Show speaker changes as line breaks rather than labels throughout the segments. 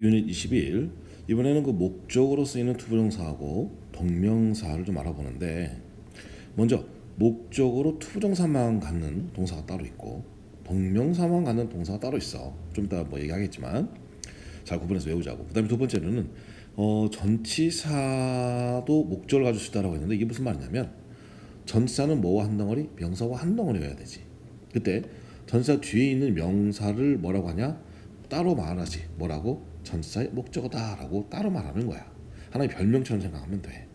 유닛 21. 이번에는 그 목적으로 쓰이는 투부정사하고 동명사를 좀 알아보는데, 먼저 목적으로 투부정사만 갖는 동사가 따로 있고 동명사만 갖는 동사가 따로 있어. 좀 이따 뭐 얘기하겠지만 잘 구분해서 외우자고. 그다음에 두 번째로는 전치사도 목적을 가질 수 있다라고 했는데, 이게 무슨 말이냐면 전치사는 뭐와 한 덩어리, 명사와 한 덩어리여야 되지. 그때 전치사 뒤에 있는 명사를 뭐라고 하냐, 따로 말하지. 뭐라고? 전치사의 목적어다라고 따로 말하는 거야. 하나의 별명처럼 생각하면 돼.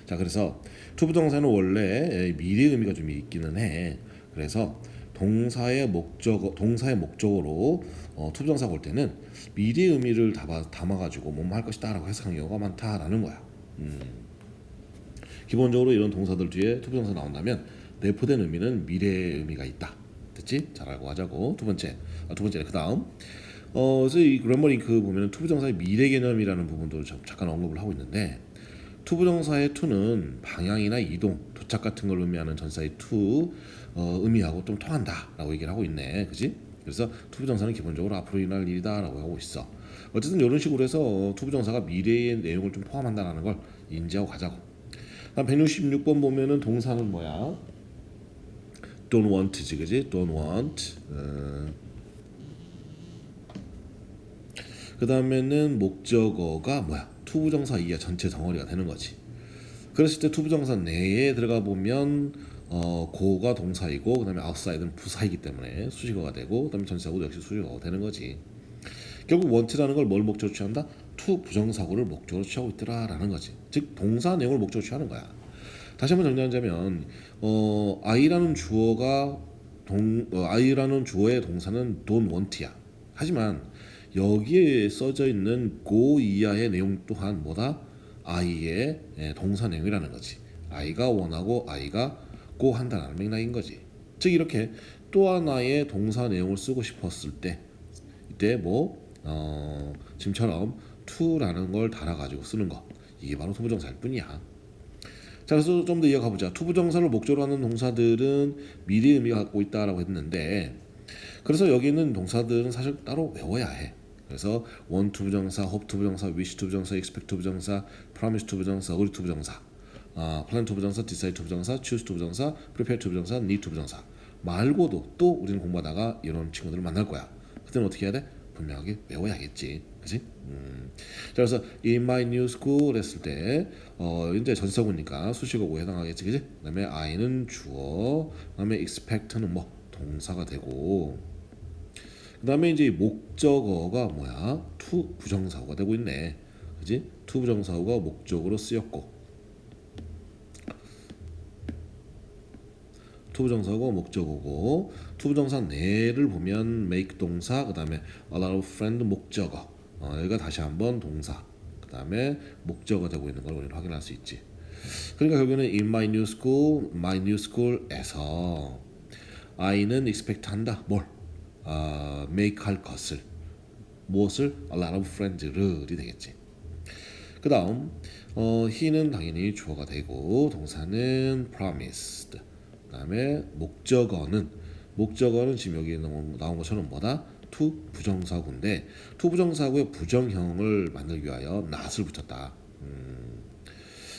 자, 그래서 투부정사는 원래 미래 의미가 좀 있기는 해. 그래서 동사의 목적으로 투부정사가 올 때는 미래 의미를 담아가지고 뭐뭐 할 것이다라고 해석하는 경우가 많다라는 거야. 기본적으로 이런 동사들 뒤에 투부정사 나온다면 내포된 의미는 미래의 의미가 있다. 됐지? 잘 알고 가자고. 두 번째, 그 다음. 그래서 이 그래머링크 보면 투부정사의 미래 개념이라는 부분도 잠깐 언급을 하고 있는데, 투부정사의 투는 방향이나 이동, 도착 같은 걸 의미하는 전사의 투 의미하고 좀 통한다라고 얘기를 하고 있네, 그지? 그래서 투부정사는 기본적으로 앞으로 일어날 일이다라고 하고 있어. 어쨌든 이런 식으로 해서 투부정사가 미래의 내용을 좀 포함한다는 걸 인지하고 가자고. 다음 166번 보면은 동사는 뭐야? Don't want지, 그지? Don't want. 그 다음에는 목적어가 뭐야? 투부정사 이하 전체 덩어리가 되는 거지. 그랬을 때 투부정사 내에 들어가 보면 고가 동사이고, 그다음에 outside는 부사이기 때문에 수식어가 되고, 그다음에 전치사구도 역시 수식어가 되는 거지. 결국 want라는 걸 뭘 목적으로 취한다? 투 부정사구를 목적으로 취하고 있더라라는 거지. 즉 동사 내용을 목적으로 취하는 거야. 다시 한번 정리하자면 I라는 주어가 I라는 주어의 동사는 don't want야. 하지만 여기에 써져 있는 go 이하의 내용 또한 뭐다? I의 동사 내용이라는 거지. I가 원하고 I가 go 한다는 맥락인 거지. 즉 이렇게 또 하나의 동사 내용을 쓰고 싶었을 때, 이때 지금처럼 to라는 걸 달아가지고 쓰는 거, 이게 바로 투부정사일 뿐이야. 자, 그래서 좀 더 이어가 보자. 투부정사를 목적으로 하는 동사들은 미래 의미가 갖고 있다라고 했는데, 그래서 여기 있는 동사들은 사실 따로 외워야 해. 그래서 want 투부정사, hope 투부정사, wish 투부정사, expect 투부정사, promise 투부정사, agree 투부정사, plan 투부정사, decide 투부정사, choose 투부정사, prepare 투부정사, need 투부정사 말고도 또 우리는 공부하다가 이런 친구들을 만날 거야. 그때는 어떻게 해야 돼? 분명하게 외워야겠지, 그렇지? 자, 그래서 in my new school 했을 때 이제 전치사구니까 수식어구에 해당하겠지, 그지? 그다음에 I는 주어, 그다음에 expect는 뭐 동사가 되고, 그다음에 이제 목적어가 뭐야? 투 부정사구가 되고 있네, 그지? 투 부정사구가 목적으로 쓰였고, 투부정사고 목적어고, 투부정사 내를 보면 make 동사, 그다음에 allow friend 목적어, 여기가 다시 한번 동사, 그다음에 목적어 되고 있는 걸 우리는 확인할 수 있지. 그러니까 결국에는 in my new school에서 I는 expect 한다. 뭘? make 할 것을, 무엇을? a lot of friends를 되겠지. 그 다음 he는 당연히 주어가 되고, 동사는 promised, 그 다음에 목적어는 지금 여기 나온 것처럼 뭐다? 투 부정사구인데, 투 부정사구의 부정형을 만들기 위하여 not을 붙였다.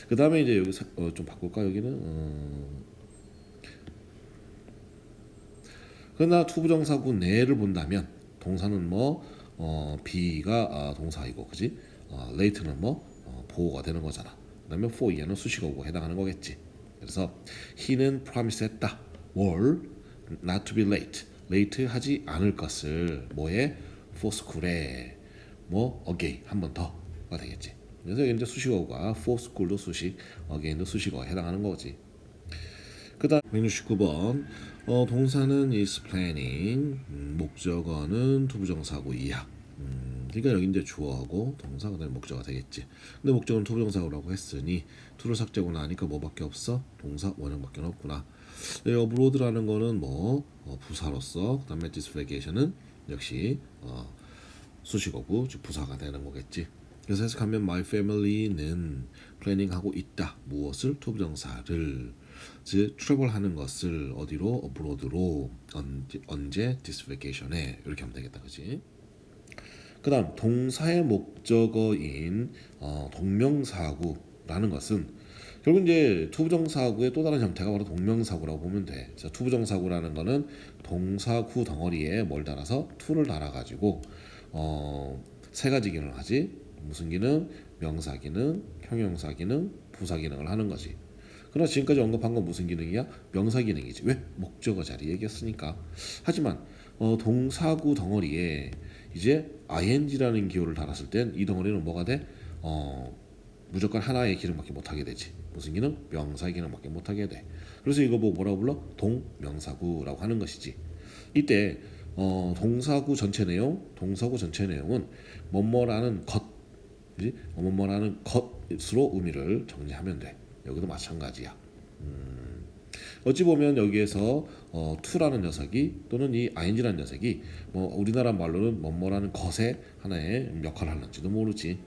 그 다음에 이제 여기 좀 바꿀까? 여기는 그러나 투 부정사구 내를 본다면 동사는 be가 동사이고, 그지? late는 보호가 되는 거잖아. 그다음에 for 이하는 수식어고 해당하는 거겠지. 그래서 he는 promise 했다. 뭘? not to be late 하지 않을 것을 뭐에? for school에 again 한 번 더가 되겠지. 그래서 이제 수식어가 for school도 수식, again도 수식어에 해당하는 거지. 그 다음 169번 동사는 is planning, 목적어는 투부정사구 이하. 그러니까 여기 이제 주어하고 동사, 그다음에 목적어가 되겠지. 근데 목적어는 투부정사구라고 했으니 투를 삭제하고 나니까 뭐밖에 없어? 동사 원형밖에 없구나. abroad라는 거는 부사로서, 그다음에 dislocation은 역시 수식어구, 즉 부사가 되는 거겠지. 그래서 해석하면 my family는 플래닝하고 있다. 무엇을? 투부정사를. 즉 트래블하는 것을 어디로? abroad로. 언제? this vacation에. 이렇게 하면 되겠다, 그지? 그다음 동사의 목적어인 동명사구라는 것은 결국 이제 투부정사구의 또 다른 형태가 바로 동명사구라고 보면 돼. 그래서 투부정사구라는 거는 동사구 덩어리에 뭘 달아서 to를 달아가지고 세 가지 기능을 하지. 무슨 기능? 명사 기능, 형용사 기능, 부사 기능을 하는 거지. 그러나 지금까지 언급한 건 무슨 기능이야? 명사 기능이지. 왜? 목적어 자리 얘기했으니까. 하지만 동사구 덩어리에 이제 ing라는 기호를 달았을 땐 이 덩어리는 뭐가 돼? 무조건 하나의 기능밖에 못하게 되지. 무슨 기능? 명사 기능밖에 못하게 돼. 그래서 이거 보고 뭐라고 불러? 동명사구라고 하는 것이지. 이때 동사구 전체 내용, 동사구 전체 내용은 뭐뭐라는 것, 그지? 뭐뭐라는 것으로 의미를 정리하면 돼. 여기도 마찬가지야. 어찌 보면 여기에서 to라는 녀석이 또는 이 ing라는 녀석이 뭐 우리나라 말로는 뭐뭐라는 것의 하나의 역할을 하는지도 모르지.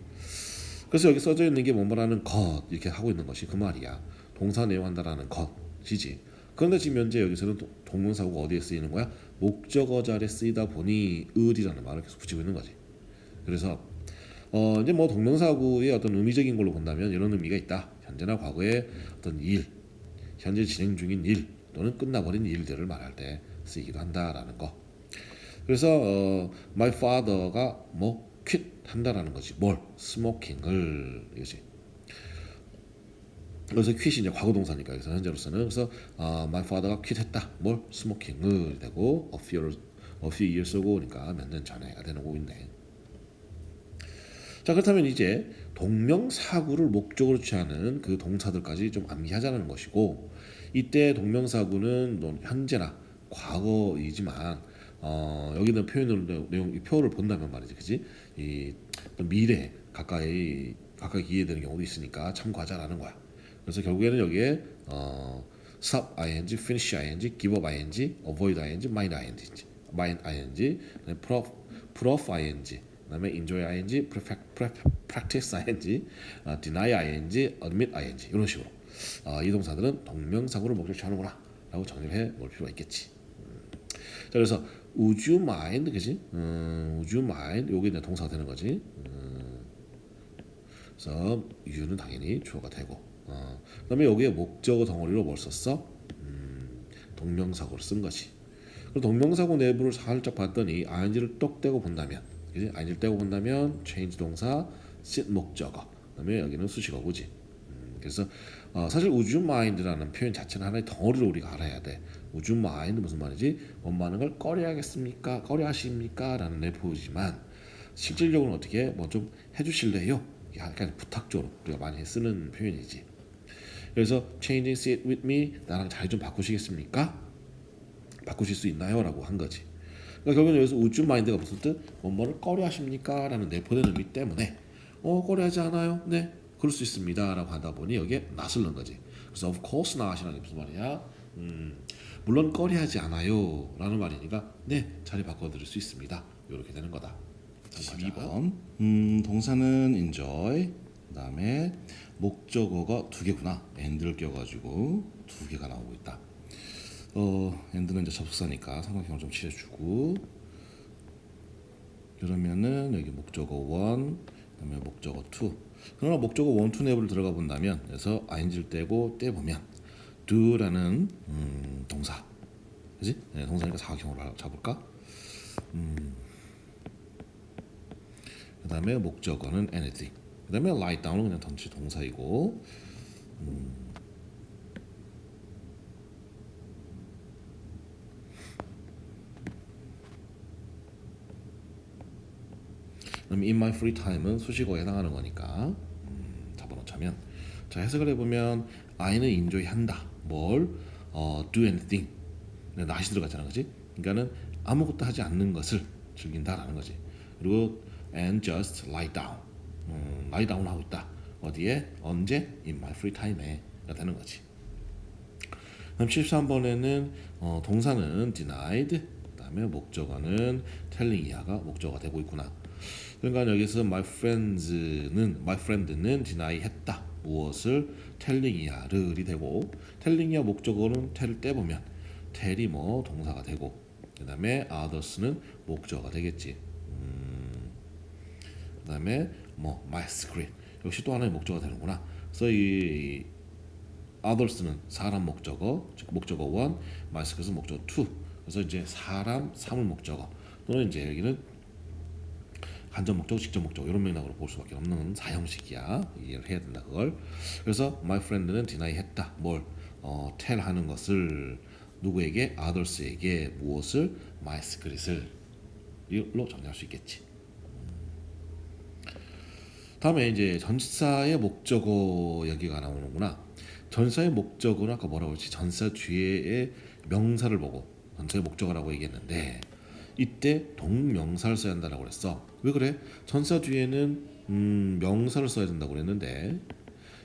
그래서 여기 써져 있는 게 뭐뭐라는 것 이렇게 하고 있는 것이 그 말이야. 동사 내용한다라는 것이지. 그런데 지금 현재 여기서는 동명사구가 어디에 쓰이는 거야? 목적어 자리에 쓰이다 보니 을이라는 말을 계속 붙이고 있는 거지. 그래서 이제 뭐 동명사구의 어떤 의미적인 걸로 본다면 이런 의미가 있다. 현재나 과거의 어떤 일, 현재 진행 중인 일 또는 끝나버린 일들을 말할 때 쓰이기도 한다라는 거. 그래서 my father가 뭐 quit 한다라는 거지. 뭘? 스모킹을 이거지. 그래서 quit이 이제 과거 동사니까 그래서 현재로서는 그래서 my father가 quit 했다. 뭘? 스모킹을 되고 a few years ago니까 몇 년 전에가 되는 거고 있네. 자 그렇다면 이제 동명사구를 목적으로 취하는 그 동사들까지 좀 암기하자는 것이고 이때 동명사구는 현재나 과거이지만 여기 있는 표현을 내용 이 표를 본다면 말이지, 그지? 이 미래 가까이 이해되는 경우도 있으니까 참고하자라는 거야. 그래서 결국에는 여기에 stop ing, finish ing, give up ing, avoid ing, mind ing, prof ing, 그다음에 enjoy ing, practice ing, deny ing, admit ing 이런 식으로 이 동사들은 동명사구를 목적으로 하는구나라고 정리를 해놓을 필요가 있겠지. 자 그래서 would you mind, 그지? would you mind 요게 이제 동사가 되는 거지. 그래서 you는 당연히 주어가 되고 그다음에 여기에 목적어 덩어리로 뭘 썼어? 동명사구를 쓴 것이. 그리고 동명사구 내부를 살짝 봤더니 ing를 똑 떼고 본다면, 그지? ing를 떼고 본다면 change 동사, sit 목적어, 그다음에 여기는 수식어구지. 그래서 사실 would you mind라는 표현 자체는 하나의 덩어리로 우리가 알아야 돼. would you mind 무슨 말이지? 원하는 걸 꺼려하겠습니까? 꺼려하십니까? 라는 내포지만 실질적으로 어떻게 뭐 좀 해주실래요? 약간 부탁조로 우리가 많이 쓰는 표현이지. 그래서 changing seat with me, 나랑 자리 좀 바꾸시겠습니까? 바꾸실 수 있나요? 라고 한 거지. 그러니까 결국은 여기서 would you mind가 무슨 뜻? 뭐를 꺼려하십니까? 라는 내포된 의미 때문에 꺼려하지 않아요? 네, 그럴 수 있습니다 라고 하다 보니 여기에 not을 넣은 거지. 그래서 of course not이라는 게 무슨 말이야? 물론 꺼려하지 않아요 라는 말이니까 네, 자리 바꿔드릴 수 있습니다. 이렇게 되는 거다.
12번 동사는 enjoy, 그 다음에 목적어가 두 개구나. and를 껴가지고 두 개가 나오고 있다. and는 이제 접속사니까 삼각형을 좀 칠해주고, 그러면은 여기 목적어 1, 그다음에 목적어 2. 그러나 목적어 1, 2 내부를 들어가 본다면, 그래서 ing를 떼고 떼보면 do라는 동사, 그지? 네, 동사니까 사각형으로 잡을까? 그다음에 목적어는 anything. 그다음에 lie down은 그냥 전체 동사이고, 그다음에 in my free time은 수식어에 해당하는 거니까 잡아놓자면, 자 해석을 해보면 I는 enjoy 한다. 뭘? do anything. not이 들어갔잖아, 그렇지? 그러니까는 아무것도 하지 않는 것을 즐긴다라는 거지. 그리고 and just lie down. lie down 하고 있다. 어디에? 언제? in my free time에가 되는 거지. 그다음 13번에는 동사는 denied, 그다음에 목적어는 telling 이하가 목적어가 되고 있구나. 그러니까 여기서 my friend는 deny 했다. 무엇을? telling 이하를이 되고, telling 이하 목적어는 tell을 떼보면 tell이 동사가 되고, 그다음에 others는 목적어가 되겠지. 그다음에 뭐 my screen 역시 또 하나의 목적어가 되는구나. 그래서 이 others는 사람 목적어, 즉 목적어 1, my screen은 목적어 2. 그래서 이제 사람, 사물 목적어 또는 이제 여기는 간접 목적, 직접 목적 이런 맥락으로 볼 수밖에 없는 사형식이야. 이해를 해야 된다 그걸. 그래서 my friend는 deny 했다. 뭘 tell 하는 것을 누구에게? others에게 무엇을? my secret을 이로 정리할 수 있겠지. 다음에 이제 전치사의 목적어 여기가 나오는구나. 전치사의 목적어는 아까 뭐라고 했지? 전치사 뒤에 명사를 보고 전치사의 목적어라고 얘기했는데 이때 동명사를 써야 한다고 그랬어. 왜 그래? 전치사 뒤에는 명사를 써야 된다고 그랬는데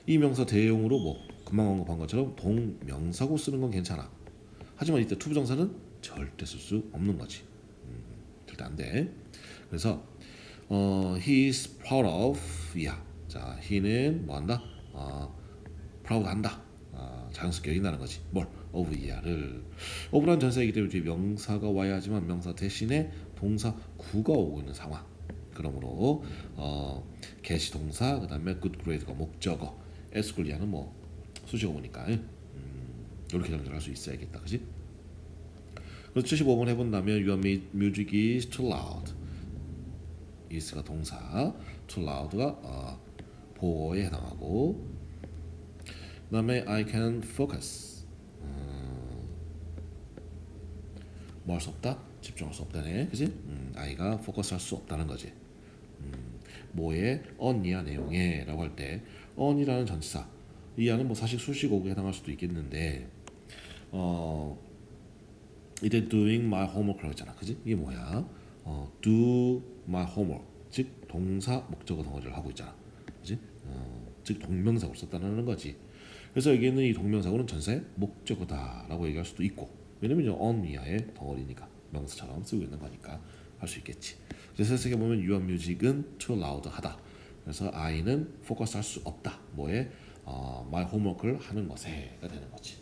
이 명사 대용으로 뭐 금방 언급한 것처럼 동명사고 쓰는 건 괜찮아. 하지만 이때 투부정사는 절대 쓸 수 없는 거지. 절대 안 돼. 그래서 he is proud of 야. 자, he는 뭐 한다? proud 한다. 자연스럽게 여긴다는 거지. 뭘? of 야를 of란 전사이기 때문에 뒤에 명사가 와야 하지만 명사 대신에 동사 구가 오고 있는 상황. 그러므로 get 동사 그다음에 good grade가 목적어, escort야는 뭐 수식어니까 이렇게 정리할 수 있어야겠다, 그렇지? 그래서 75번 해본다면 your music is too loud. is가 동사, too loud가 보어에 해당하고, 그다음에 I can focus. 뭐 할 수 없다? 집중할 수 없다네, 그지? I가 focus 할 수 없다는 거지. 뭐에 on이야 내용에라고 할 때 on이라는 전치사 이 안은 뭐 사실 수식어구에 해당할 수도 있겠는데 이때 doing my homework라고 했잖아, 그지? 이게 뭐야? do my homework 즉 동사 목적어 덩어리를 하고 있잖아, 그지? 즉 동명사구를 썼다는 거지. 그래서 여기는 이 동명사구는 전사의 목적어다라고 얘기할 수도 있고 왜냐면 on 이하의 덩어리니까 명사처럼 쓰고 있는 거니까 할 수 있겠지. 그래서 해석해 보면 your music은 too loud 하다. 그래서 I는 focus 할 수 없다. 뭐에 my homework를 하는 것에가 되는 거지.